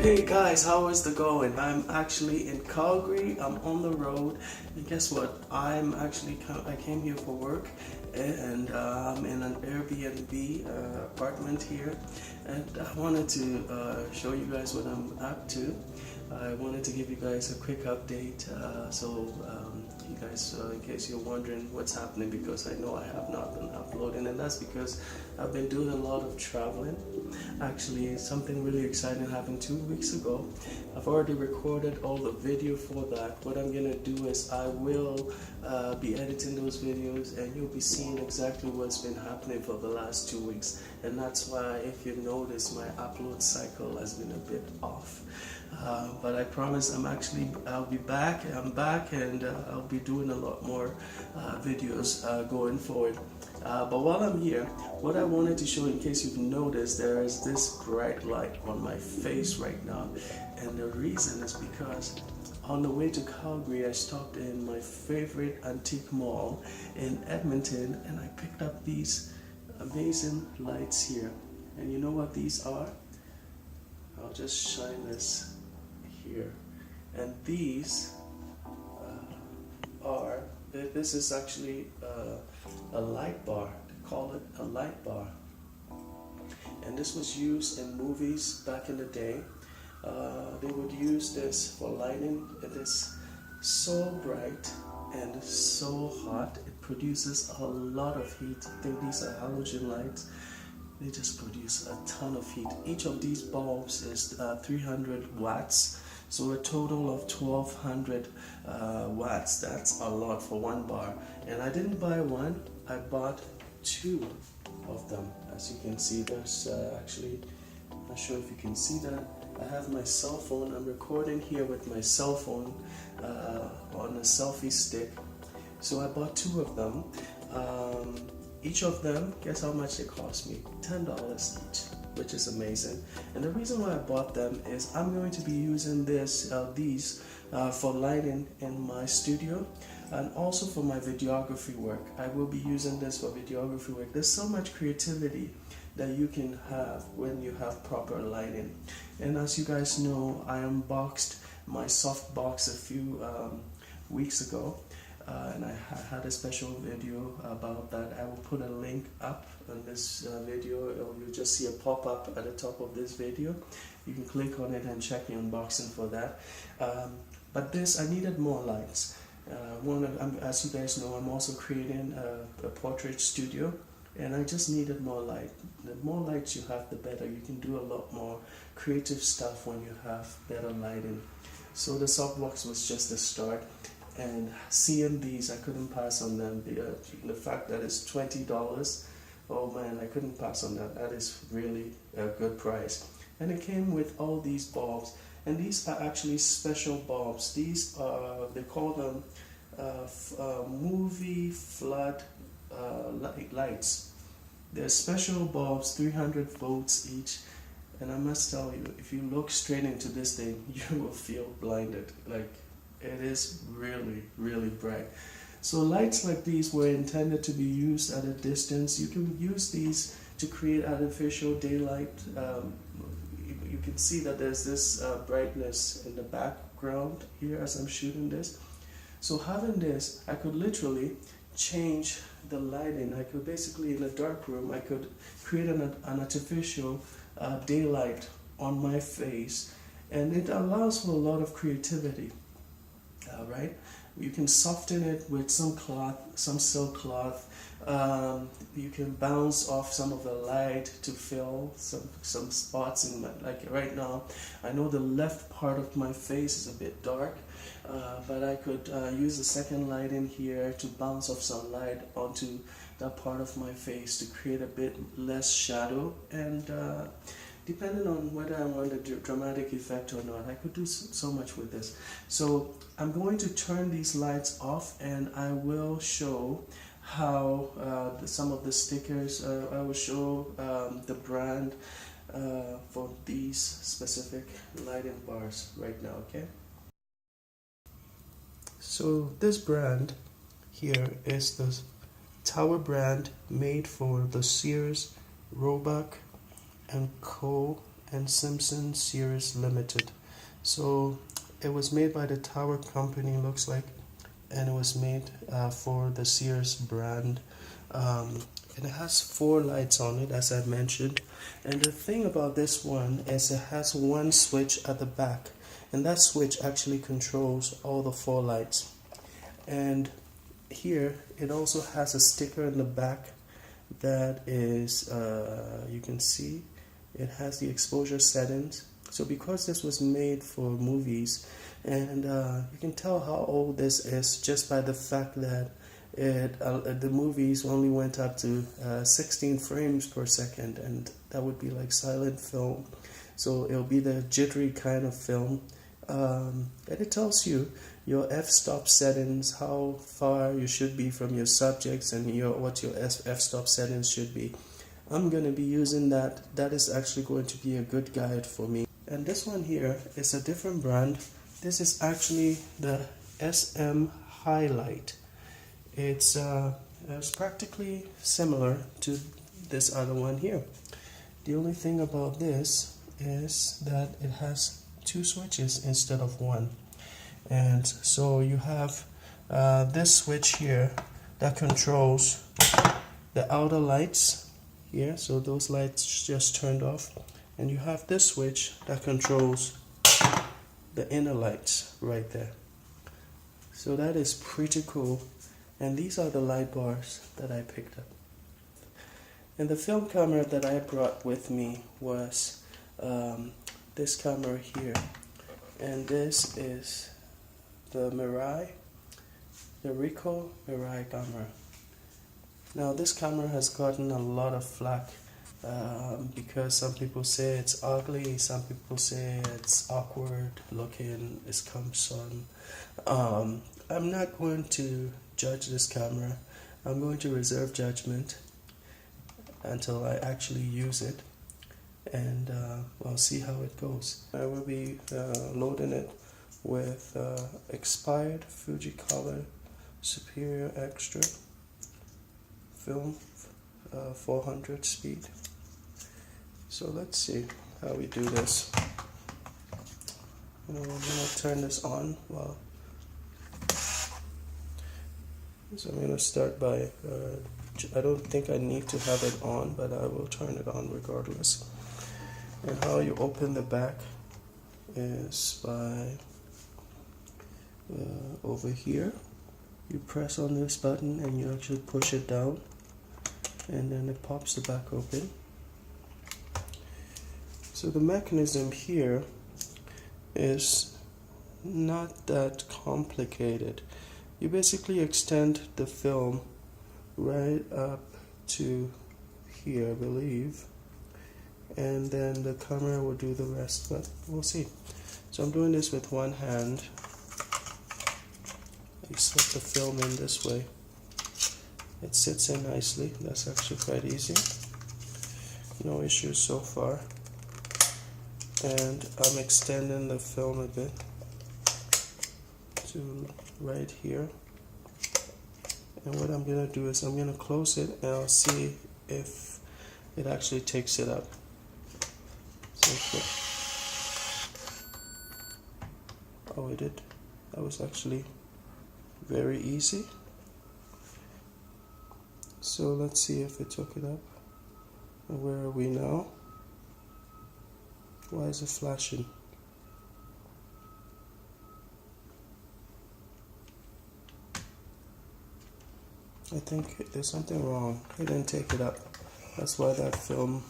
Hey guys, how is it going? I'm actually in Calgary. I'm on the road, and guess what? I came here for work, and I'm in an Airbnb apartment here, and I wanted to show you guys what I'm up to. I wanted to give you guys a quick update, you guys, in case you're wondering what's happening, because I know I have not been uploading, and that's because I've been doing a lot of traveling. Actually, something really exciting happened 2 weeks ago. I've already recorded all the video for that. What I'm gonna do is I will be editing those videos, and you'll be seeing exactly what's been happening for the last 2 weeks. And that's why, if you notice, my upload cycle has been a bit off. But I promise I'll be back. I'm back, and I'll be doing a lot more videos going forward. But while I'm here, what I wanted to show, in case you've noticed, there is this bright light on my face right now, and the reason is because on the way to Calgary, I stopped in my favorite antique mall in Edmonton, and I picked up these amazing lights here. And you know what these are? I'll just shine this here, and these this is actually a light bar. They call it a light bar, and this was used in movies back in the day. They would use this for lighting. It is so bright and so hot. It produces a lot of heat. I think these are halogen lights. They just produce a ton of heat. Each of these bulbs is 300 watts, so a total of 1200 watts. That's a lot for one bar. And I didn't buy one, I bought two of them. As you can see, there's actually, I'm not sure if you can see that. I have my cell phone. I'm recording here with my cell phone on a selfie stick. So I bought two of them. Each of them, guess how much they cost me? $10 each, which is amazing. And the reason why I bought them is I'm going to be using these for lighting in my studio, and also for my videography work. I will be using this for videography work. There's so much creativity that you can have when you have proper lighting. And as you guys know, I unboxed my softbox a few weeks ago. And I had a special video about that. I will put a link up on this video. You'll just see a pop-up at the top of this video. You can click on it and check the unboxing for that. But this, I needed more lights. As you guys know, I'm also creating a portrait studio, and I just needed more light. The more lights you have, the better. You can do a lot more creative stuff when you have better lighting. So the softbox was just the start. And seeing these, I couldn't pass on them. The fact that it's $20, oh man, I couldn't pass on that. That is really a good price. And it came with all these bulbs, and these are actually special bulbs. These are, they call them movie flood lights. They're special bulbs, 300 volts each. And I must tell you, if you look straight into this thing, you will feel blinded. Like, it is really, really bright. So lights like these were intended to be used at a distance. You can use these to create artificial daylight. You can see that there's this brightness in the background here as I'm shooting this. So having this, I could literally change the lighting. I could basically, in a dark room, I could create an artificial daylight on my face, and it allows for a lot of creativity. Right? You can soften it with some cloth, some silk cloth. You can bounce off some of the light to fill some spots in my, like right now. I know the left part of my face is a bit dark, but I could use the second light in here to bounce off some light onto that part of my face to create a bit less shadow. And depending on whether I want a dramatic effect or not, I could do so much with this. So I'm going to turn these lights off, and I will show how some of the stickers, I will show the brand for these specific lighting bars right now, okay? So this brand here is the Tower brand, made for the Sears, Roebuck, and Co. and Simpson Series Limited. So it was made by the Tower Company, looks like, and it was made for the Sears brand. And it has 4 lights on it, as I mentioned. And the thing about this one is it has one switch at the back, and that switch actually controls all the 4 lights. And here it also has a sticker in the back that is, you can see it has the exposure settings. So because this was made for movies, and you can tell how old this is just by the fact that the movies only went up to 16 frames per second, and that would be like silent film. So it'll be the jittery kind of film. And it tells you your f-stop settings, how far you should be from your subjects, and what your f-stop settings should be. I'm going to be using that. That is actually going to be a good guide for me. And this one here is a different brand. This is actually the SM Highlight. It's practically similar to this other one here. The only thing about this is that it has 2 switches instead of 1. And so you have this switch here that controls the outer lights here. So those lights just turned off. And you have this switch that controls the inner lights right there. So that is pretty cool. And these are the light bars that I picked up. And the film camera that I brought with me was this camera here. And this is the Mirai, the Ricoh Mirai camera. Now this camera has gotten a lot of flack because some people say it's ugly, some people say it's awkward looking, it's cumbersome. I'm not going to judge this camera. I'm going to reserve judgment until I actually use it, and I'll see how it goes. I will be loading it with expired Fujicolor Superior Extra film 400 speed. So let's see how we do this. I'm going to turn this on. So I'm going to start by, I don't think I need to have it on, but I will turn it on regardless. And how you open the back is by over here. You press on this button and you actually push it down, and then it pops the back open. So the mechanism here is not that complicated. You basically extend the film right up to here, I believe, and then the camera will do the rest, but we'll see. So I'm doing this with one hand. You slip the film in this way. It sits in nicely. That's actually quite easy. No issues so far. And I'm extending the film a bit to right here. And what I'm going to do is I'm going to close it, and I'll see if it actually takes it up. So, oh, it did. That was actually very easy. So let's see if it took it up. And where are we now? Why is it flashing? I think there's something wrong. It didn't take it up. That's why that film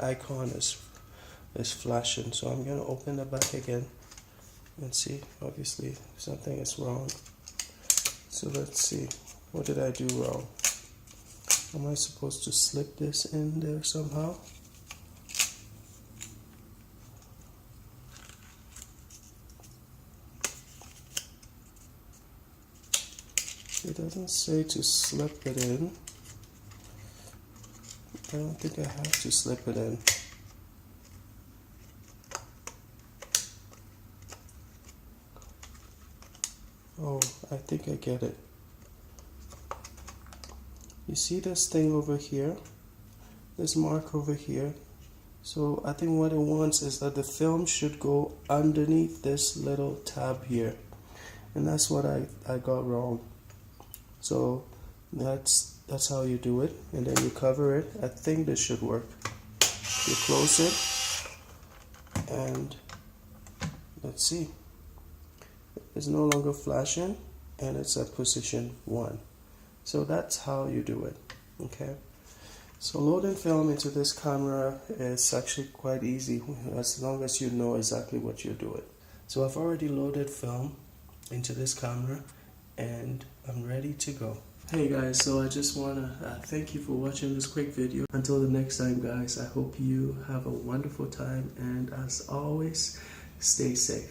icon is flashing. So I'm going to open it back again and see. Obviously something is wrong. So let's see. What did I do wrong? Am I supposed to slip this in there somehow? It doesn't say to slip it in. I don't think I have to slip it in. Oh, I think I get it. You see this thing over here? This mark over here So I think what it wants is that the film should go underneath this little tab here, and that's what I got wrong. So that's how you do it, and then you cover it. I think this should work. You close it, and let's see. It's no longer flashing, and it's at position 1. So that's how you do it. Okay. So loading film into this camera is actually quite easy as long as you know exactly what you're doing. So I've already loaded film into this camera and I'm ready to go. Hey guys, so I just want to thank you for watching this quick video. Until the next time guys, I hope you have a wonderful time, and as always, stay safe.